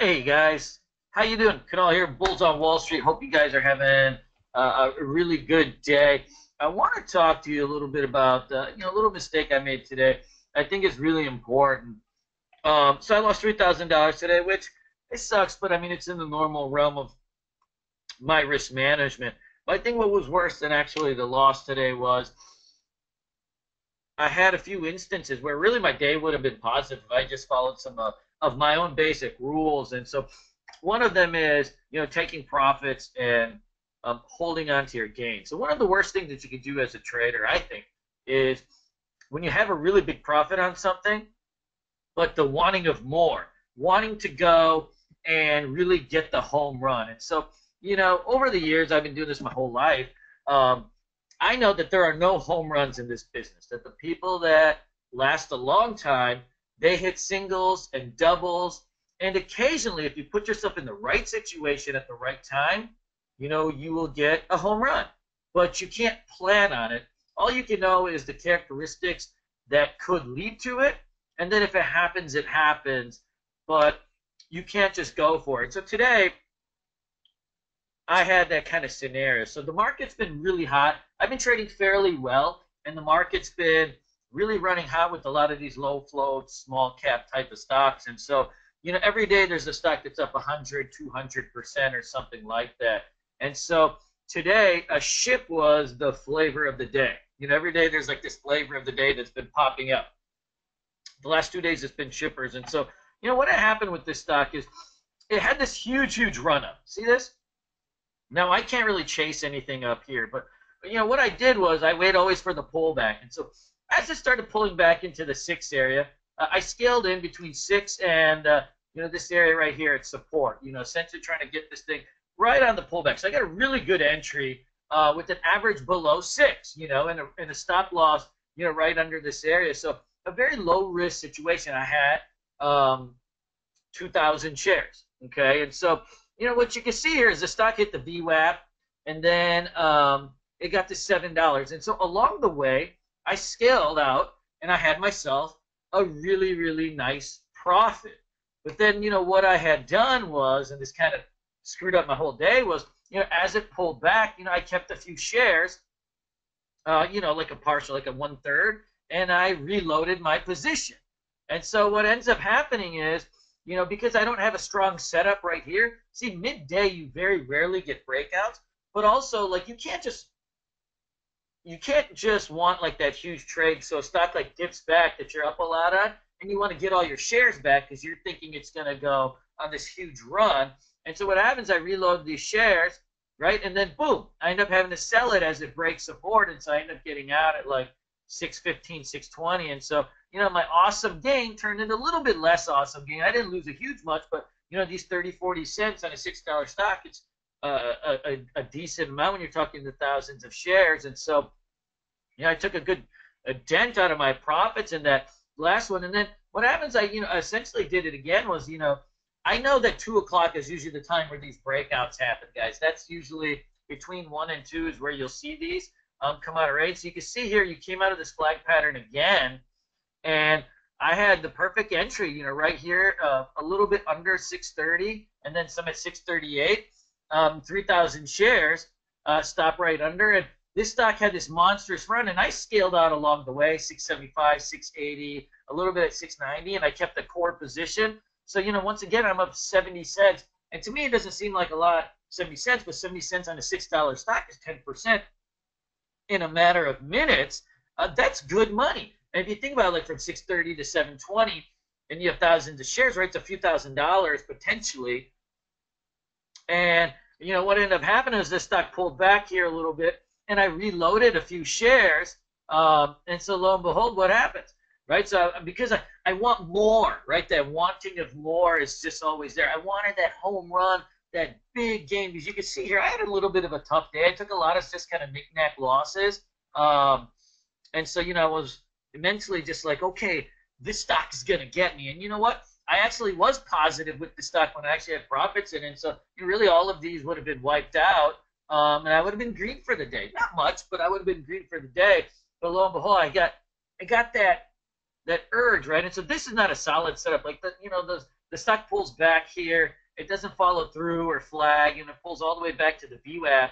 Hey guys, how you doing? Kunal here, Bulls on Wall Street. Hope you guys are having a really good day. I want to talk to you a little bit about a little mistake I made today. I think it's really important. So I lost $3,000 today, which it sucks, but I mean it's in the normal realm of my risk management. But I think what was worse than actually the loss today was I had a few instances where really my day would have been positive if I just followed some of my own basic rules. And so one of them is, taking profits and holding on to your gains. So one of the worst things that you could do as a trader, I think, is when you have a really big profit on something, but the wanting of more, wanting to go and really get the home run. And so, over the years, I've been doing this my whole life. Um, I know that there are no home runs in this business, that the people that last a long time, they hit singles and doubles. And occasionally, if you put yourself in the right situation at the right time, you will get a home run. But you can't plan on it. All you can know is the characteristics that could lead to it. And then if it happens, it happens. But you can't just go for it. So today, I had that kind of scenario. So the market's been really hot. I've been trading fairly well, and the market's been really running hot with a lot of these low float, small cap type of stocks. And so, every day there's a stock that's up 100, 200% or something like that. And so today, a ship was the flavor of the day. Every day there's like this flavor of the day that's been popping up. The last 2 days it's been shippers. And so, what had happened with this stock is it had this huge, huge run up. See this? Now I can't really chase anything up here, but what I did was I wait always for the pullback, and so as it started pulling back into the six area, I scaled in between six and this area right here at support. Essentially trying to get this thing right on the pullback. So I got a really good entry with an average below six, and a stop loss, right under this area. So a very low risk situation. I had 2,000 shares. Okay, and so what you can see here is the stock hit the VWAP, and then it got to $7. And so along the way, I scaled out, and I had myself a really, really nice profit. But then, what I had done was, and this kind of screwed up my whole day, was, as it pulled back, I kept a few shares, like a partial, like a 1/3, and I reloaded my position. And so what ends up happening is, because I don't have a strong setup right here, see, midday you very rarely get breakouts, but also, like, you can't just want like that huge trade. So a stock like dips back that you're up a lot on, and you want to get all your shares back because you're thinking it's going to go on this huge run. And so what happens, I reload these shares, right? And then boom, I end up having to sell it as it breaks support. And so I end up getting out at like 615, 620. And so, my awesome gain turned into a little bit less awesome gain. I didn't lose a huge much, but, these 30, 40 cents on a $6 stock, it's a decent amount when you're talking the thousands of shares. And so, I took a dent out of my profits in that last one. And then what happens, I essentially did it again was, I know that 2 o'clock is usually the time where these breakouts happen, guys. That's usually between 1 and 2 is where you'll see these come out of range. So you can see here, you came out of this flag pattern again, and I had the perfect entry, right here, a little bit under 630, and then some at 638, 3,000 shares, stop right under. And this stock had this monstrous run, and I scaled out along the way, 675, 680, a little bit at 690, and I kept the core position. So, once again, I'm up 70 cents. And to me, it doesn't seem like a lot, 70 cents, but 70 cents on a $6 stock is 10% in a matter of minutes. That's good money. And if you think about it, like from 630 to 720, and you have thousands of shares, right? It's a few $1,000s potentially. And, what ended up happening is this stock pulled back here a little bit, and I reloaded a few shares. And so lo and behold, what happens? Right? So because I want more, right? That wanting of more is just always there. I wanted that home run, that big game. Because you can see here, I had a little bit of a tough day. I took a lot of just kind of knick-knack losses. And so, I was mentally just like, okay, this stock is going to get me. And you know what? I actually was positive with the stock when I actually had profits in it. And so really all of these would have been wiped out. And I would have been green for the day. Not much, but I would have been green for the day. But lo and behold, I got that urge, right? And so this is not a solid setup. Like, those the stock pulls back here. It doesn't follow through or flag, and it pulls all the way back to the VWAP,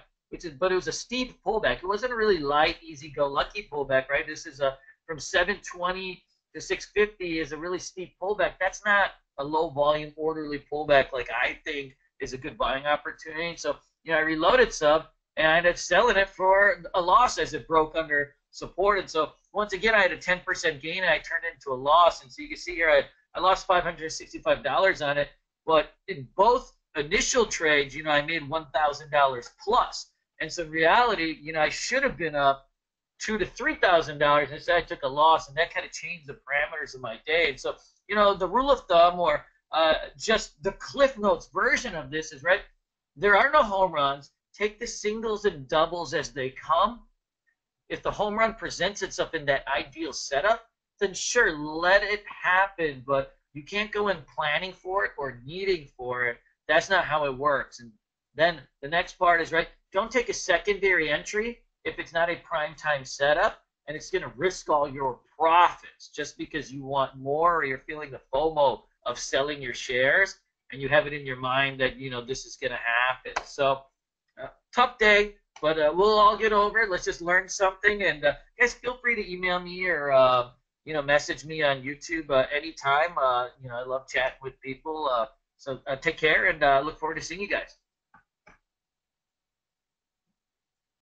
but it was a steep pullback. It wasn't a really light, easy-go-lucky pullback, right? This is from 720 to 650 is a really steep pullback. That's not a low volume, orderly pullback like I think is a good buying opportunity. So, I reloaded some, and I ended up selling it for a loss as it broke under support. And so, once again, I had a 10% gain, and I turned it into a loss. And so you can see here, I lost $565 on it. But in both initial trades, I made $1,000 plus. And so in reality, I should have been up $2,000 to $3,000. Instead, I took a loss, and that kind of changed the parameters of my day. And so, the rule of thumb, or just the Cliff Notes version of this is, right, there are no home runs. Take the singles and doubles as they come. If the home run presents itself in that ideal setup, then sure, let it happen. But you can't go in planning for it or needing for it. That's not how it works. And then the next part is, right, don't take a secondary entry if it's not a prime time setup and it's going to risk all your profits just because you want more, or you're feeling the FOMO of selling your shares and you have it in your mind that, this is going to happen. So tough day, but we'll all get over it. Let's just learn something. And guys, feel free to email me or message me on YouTube anytime. I love chatting with people. So take care, and look forward to seeing you guys.